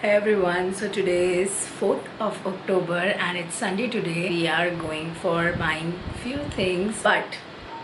Hey everyone, so today is 4th of October and it's Sunday today. We are going for buying few things, but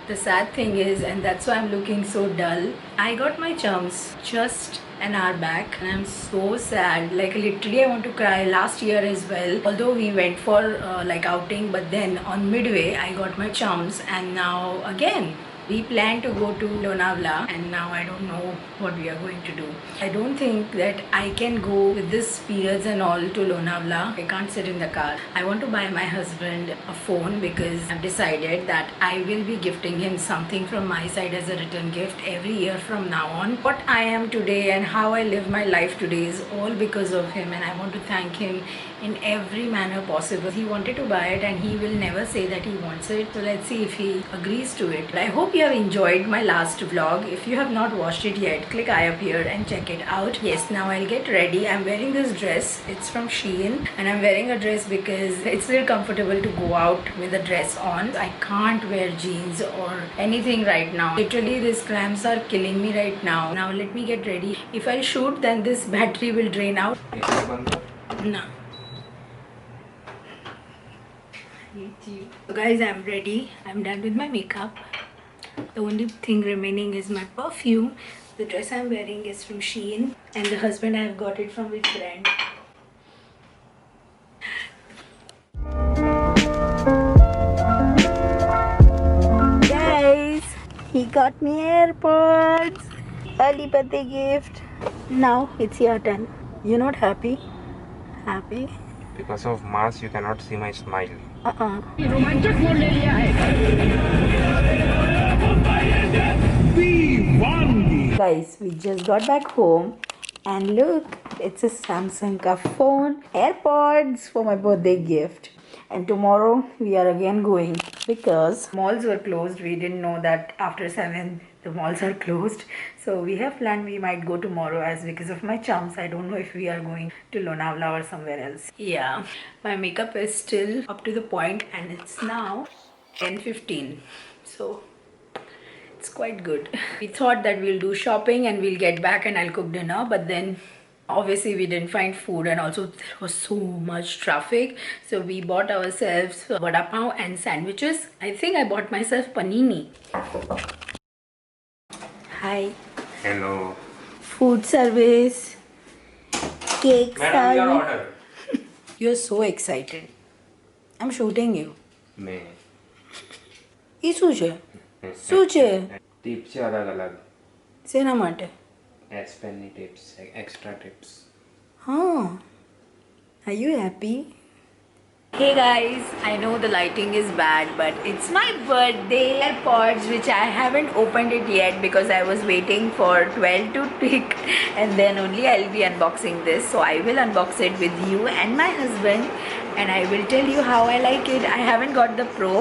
the sad thing is, and that's why I'm looking so dull, I got my chums just an hour back and I'm so sad. Like literally I want to cry. Last year as well, although we went for like outing, but then on midway I got my chums and now again we plan to go to Lonavala and now I don't know what we are going to do. I don't think that I can go with this periods and all to Lonavala. I can't sit in the car. I want to buy my husband a phone because I've decided that I will be gifting him something from my side as a return gift every year from now on. What I am today and how I live my life today is all because of him, and I want to thank him in every manner possible. He wanted to buy it and he will never say that he wants it, so let's see if he agrees to it. I hope you have enjoyed my last vlog. If you have not watched it yet, click I up here and check it out. Yes, now I'll get ready. I'm wearing this dress. It's from Shein and I'm wearing a dress because it's really comfortable to go out with a dress on. I can't wear jeans or anything right now. Literally these cramps are killing me right now. Now let me get ready. If I shoot, then this battery will drain out. No. So guys, I'm ready. I'm done with my makeup. The only thing remaining is my perfume. The dress I'm wearing is from Shein and the husband I've got it from his friend. Guys, he got me AirPods. Early birthday gift. Now it's your turn. You're not happy? Happy? Because of mask, you cannot see my smile. Guys, we just got back home and look, it's a Samsung ka phone, AirPods for my birthday gift. And tomorrow we are again going because malls were closed. We didn't know that after 7 the malls are closed. So we have planned we might go tomorrow as because of my chums. I don't know if we are going to Lonavala or somewhere else. Yeah, my makeup is still up to the point and it's now 10:15. So it's quite good. We thought that we'll do shopping and we'll get back and I'll cook dinner, but then obviously we didn't find food and also there was so much traffic, so we bought ourselves vada pav and sandwiches. I think I bought myself panini. Hi. Hello. Food service. Cake Madam, your service. order. You're so excited. I'm shooting you. मैं એ શું છે? શું છે? Tips છે અલગ અલગ. શેના માટે? એક્સપેનની tips, extra tips. Huh. Are you happy? Hey guys, I know the lighting is bad, but it's my birthday. AirPods, which I haven't opened it yet because I was waiting for 12 to tick and then only I'll be unboxing this. So I will unbox it with you and my husband and I will tell you how I like it. I haven't got the Pro.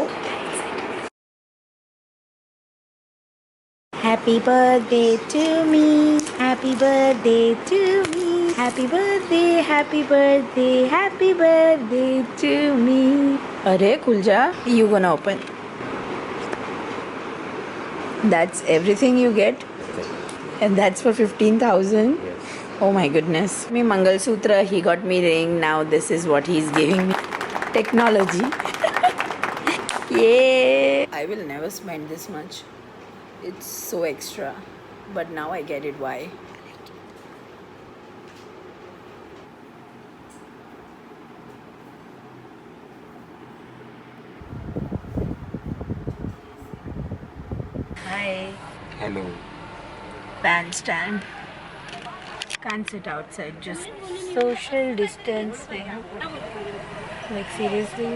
Happy birthday to me. Happy birthday to me. Happy birthday, happy birthday, happy birthday to me. Arey, Kulja, you gonna open. That's everything you get? And that's for 15,000? Yes. Oh my goodness. Me Mangal Sutra, he got me ring. Now this is what he's giving me. Technology. Yay! I will never spend this much. It's so extra. But now I get it why. Hi. Hello. Bandstand. Can't sit outside, just social distancing. Like seriously?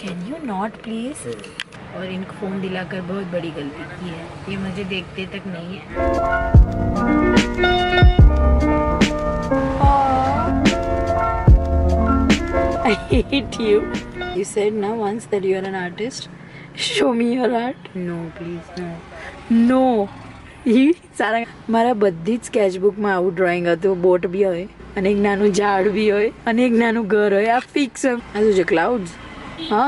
Can you not please? और इनको phone दिलाकर बहुत बड़ी गलती की है. ये मुझे देखते तक नहीं है. I hate you. You said now once that you are an artist. Show me your art. No, please, no. No. સારા મારા બધી જ સ્કેચબુકમાં આવું ડ્રોઈંગ હતું. બોટ બી હોય અને એક નાનું ઝાડ બી હોય અને એક નાનું ઘર હોય. આ ફિક્સ. આ શું છે? ક્લાઉડ્સ? હા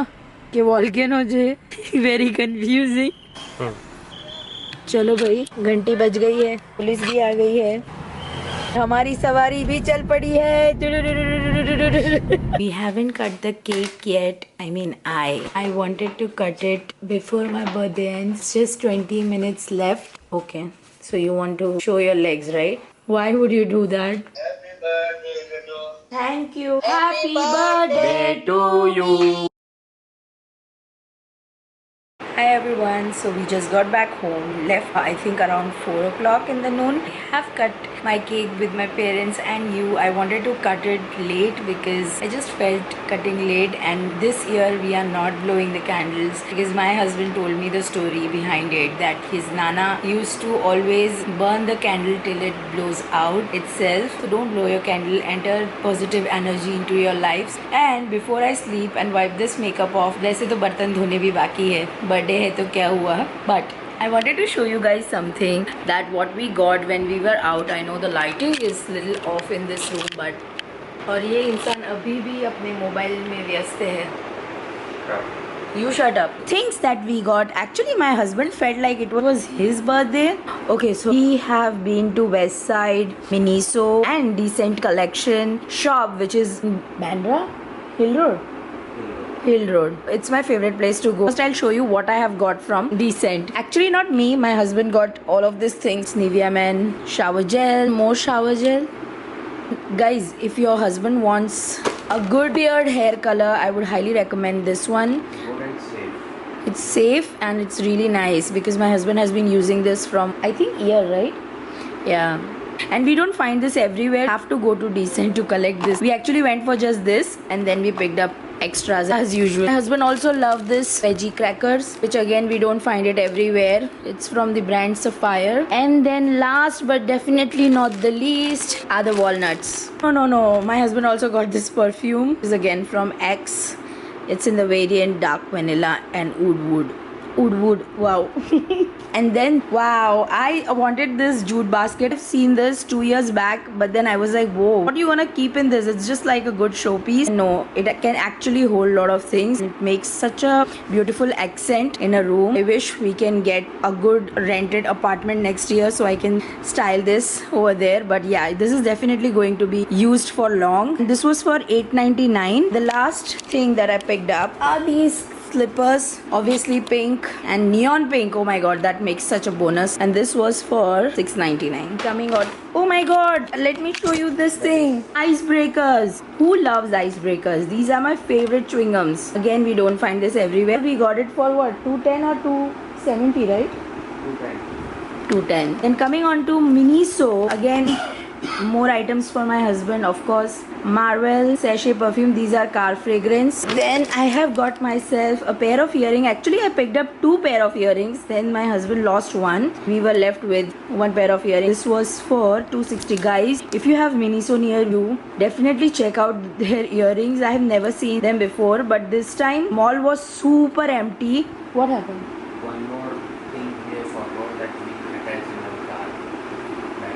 કે વોલ્કેનો છે? Very confusing. चलो भाई, घंटी बज गई है, पुलिस भी आ गई है, हमारी सवारी भी चल पड़ी है. We haven't cut the cake yet. I mean, I wanted to cut it before my birthday ends. Just 20 minutes left. Okay. So you want to show your legs, right? Why would you do that? Happy birthday, Gato. Thank you. Happy birthday to you. Hi everyone, so we just got back home, left I think around 4 o'clock in the noon. I have cut my cake with my parents and you. I wanted to cut it late because I just felt cutting late, and this year we are not blowing the candles because my husband told me the story behind it, that his nana used to always burn the candle till it blows out itself. So don't blow your candle, enter positive energy into your lives. And before I sleep and wipe this makeup off, वैसे तो बर्तन धोने भी बाकी है, birthday है तो क्या हुआ, but I wanted to show you guys something that what we got when we were out. I know the lighting is little off in this room, but और ये इंसान अभी भी अपने मोबाइल में व्यस्त है. You shut up. Things that we got. Actually, my husband felt like it was his birthday. Okay, so we have been to West Side, Miniso, and Decent Collection shop, which is in Bandra, Hill Road. Hill Road. It's my favorite place to go. First, I'll show you what I have got from Decent. Actually, not me. My husband got all of these things. Nivea Men, shower gel, more shower gel. Guys, if your husband wants a good beard hair color, I would highly recommend this one. Good and safe. It's safe and it's really nice because my husband has been using this from I think year, right? Yeah. And we don't find this everywhere. Have to go to Decent to collect this. We actually went for just this and then we picked up extras as usual. My husband also loved this veggie crackers, which again we don't find it everywhere. It's from the brand Sapphire. And then last but definitely not the least are the walnuts. No. My husband also got this perfume. This is again from X. It's in the variant dark vanilla and wood. Wow. And then wow, I wanted this jute basket. I've seen this 2 years back, but then I was like, whoa, what do you want to keep in this? It's just like a good showpiece. No, it can actually hold a lot of things. It makes such a beautiful accent in a room. I wish we can get a good rented apartment next year so I can style this over there. But yeah, this is definitely going to be used for long. This was for $8.99. The last thing that I picked up are these slippers, obviously pink and neon pink. Oh my god, that makes such a bonus. And this was for $6.99. Coming out, oh my god, let me show you this thing. Icebreakers. Who loves icebreakers? These are my favorite chewing gums. Again, we don't find this everywhere. We got it for what, 210 or 270, right? 210. Then coming on to Miniso, again more items for my husband, of course. Marvel sachet perfume. These are car fragrance. Then I have got myself a pair of earrings. Actually, I picked up 2 pair of earrings. Then my husband lost one. We were left with 1 pair of earrings. This was for $260. Guys, if you have Miniso near you, definitely check out their earrings. I have never seen them before, but this time mall was super empty. What happened? One more thing here forgot that we attached in our car.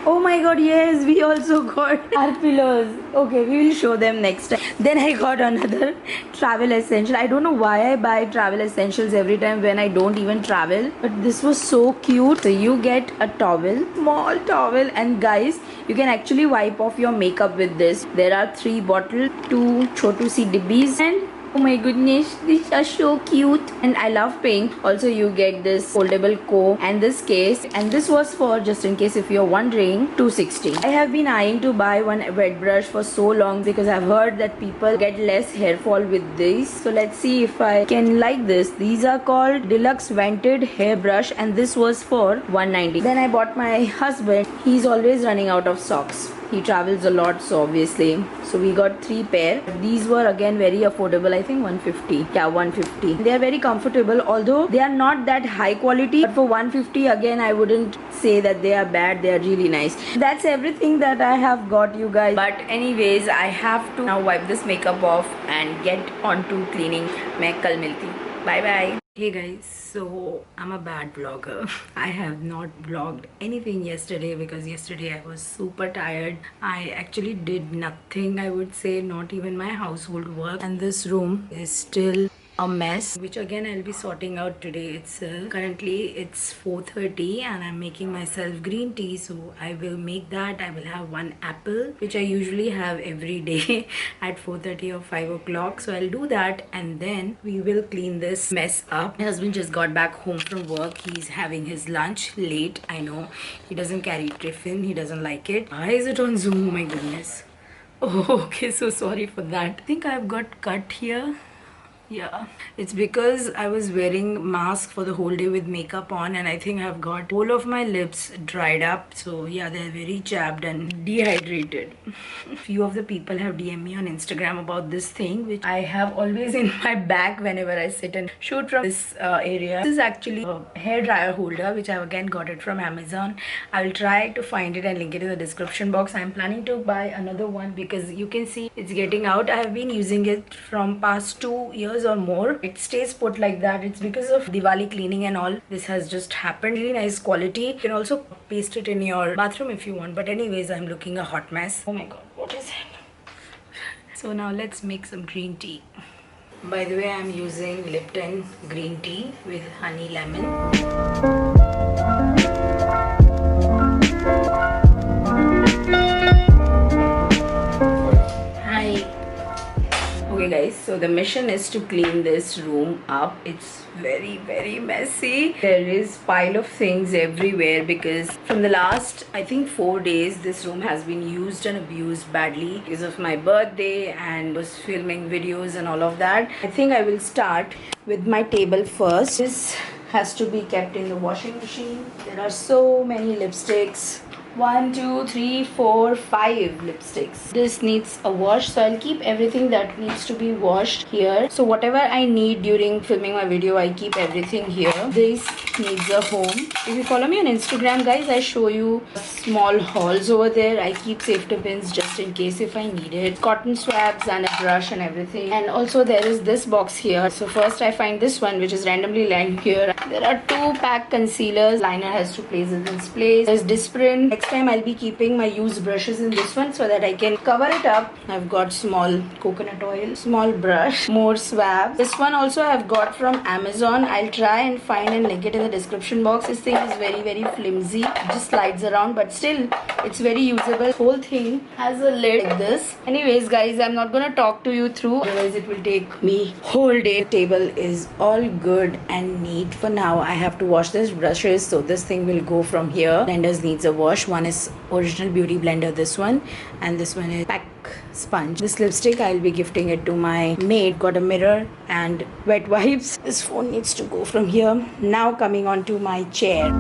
Oh my god, yes, we also got our pillows. Okay, we will show them next time. Then I got another travel essential. I don't know why I buy travel essentials every time when I don't even travel, but this was so cute. So you get a towel, small towel, and guys, you can actually wipe off your makeup with this. There are 3 bottles, 2 Chotu Si Dibbis, and oh my goodness, these are so cute. And I love pink. Also, you get this foldable comb and this case. And this was for, just in case if you're wondering, $260. I have been eyeing to buy one wet brush for so long because I've heard that people get less hair fall with these. So let's see if I can like this. These are called Deluxe Vented Hair Brush and this was for $190. Then I bought my husband. He's always running out of socks. He travels a lot, so obviously. So we got 3 pair. These were again very affordable. I think 150. Yeah, 150. They are very comfortable, although they are not that high quality. But for 150, again, I wouldn't say that they are bad. They are really nice. That's everything that I have got, you guys. But anyways, I have to now wipe this makeup off and get onto cleaning. मैं कल मिलती. Bye bye. Hey guys, so I'm a bad vlogger. I have not vlogged anything yesterday because yesterday I was super tired. I actually did nothing, I would say, not even my household work. And this room is still a mess, which again I'll be sorting out today itself. Currently it's 4:30 and I'm making myself green tea, so I will make that. I will have one apple, which I usually have every day at 4:30 or 5 o'clock, so I'll do that and then we will clean this mess up. My husband just got back home from work. He's having his lunch late. I know he doesn't carry tiffin, he doesn't like it. Why is it on Zoom? Oh my goodness. Oh, okay, so sorry for that. I think I've got cut here. Yeah, it's because I was wearing mask for the whole day with makeup on, and I think I've got whole of my lips dried up. So yeah, they're very chapped and dehydrated. Few of the people have DM me on Instagram about this thing, which I have always in my bag whenever I sit and shoot from this area. This is actually a hair dryer holder, which I've again got it from Amazon. I will try to find it and link it in the description box. I'm planning to buy another one because you can see it's getting out. I have been using it from past 2 years or more. It stays put like that. It's because of Diwali cleaning and all. This has just happened. Really nice quality. You can also paste it in your bathroom if you want, but anyways, I'm looking a hot mess. Oh my god, what is it? So now let's make some green tea. By the way, I'm using Lipton green tea with honey lemon. Okay guys, so the mission is to clean this room up. It's very messy. There is pile of things everywhere because from the last I think 4 days this room has been used and abused badly because of my birthday and was filming videos and all of that. I think I will start with my table first. This has to be kept in the washing machine. There are so many lipsticks. 1, 2, 3, 4, 5 lipsticks. This needs a wash, so I'll keep everything that needs to be washed here. So whatever I need during filming my video, I keep everything here. This needs a home. If you follow me on Instagram guys, I show you small hauls over there. I keep safety pins just in case if I need it, cotton swabs and a brush and everything. And also there is this box here. So first I find this one, which is randomly lying here. There are 2 pack concealers. Liner has to place it in its place. There's Disprin. Next time I'll be keeping my used brushes in this one so that I can cover it up. I've got small coconut oil, small brush, more swabs. This one also I've got from Amazon. I'll try and find and link it in the description box. This thing is very flimsy. It just slides around, but still it's very usable. The whole thing has a lid like this. Anyways guys, I'm not gonna talk to you through, otherwise it will take me whole day. The table is all good and neat for now. I have to wash these brushes, so this thing will go from here. Blenders needs a wash. One is Original Beauty blender, this one, and this one is Pack sponge. This lipstick I'll be gifting it to my maid. Got a mirror and wet wipes. This phone needs to go from here. Now coming on to my chair.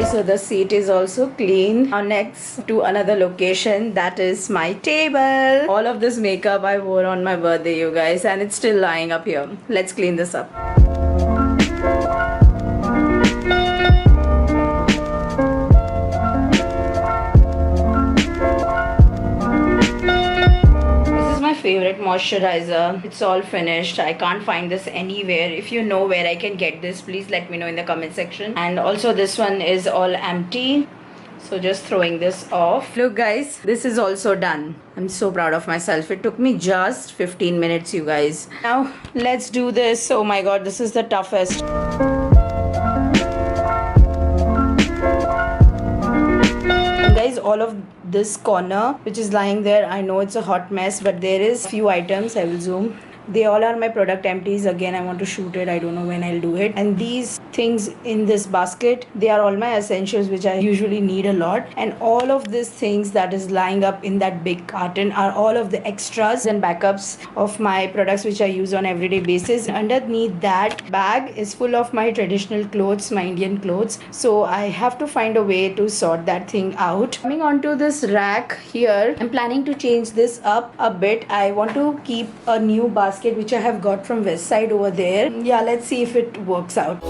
So the seat is also clean. Now next to another location, that is my table. All of this makeup I wore on my birthday, you guys, and it's still lying up here. Let's clean this up. Favorite moisturizer. It's all finished. I can't find this anywhere. If you know where I can get this, please let me know in the comment section. And also this one is all empty, so just throwing this off. Look guys, this is also done. I'm so proud of myself. It took me just 15 minutes, you guys. Now let's do this. Oh my god, this is the toughest. Guys, all of this corner which is lying there, I know it's a hot mess, but there is few items. I will zoom. They all are my product empties. Again, I want to shoot it. I don't know when I'll do it. And these things in this basket, they are all my essentials which I usually need a lot. And all of these things that is lying up in that big carton are all of the extras and backups of my products which I use on everyday basis. Underneath that bag is full of my traditional clothes, my Indian clothes. So I have to find a way to sort that thing out. Coming on to this rack here, I'm planning to change this up a bit. I want to keep a new basket which I have got from West Side over there. Yeah, let's see if it works out.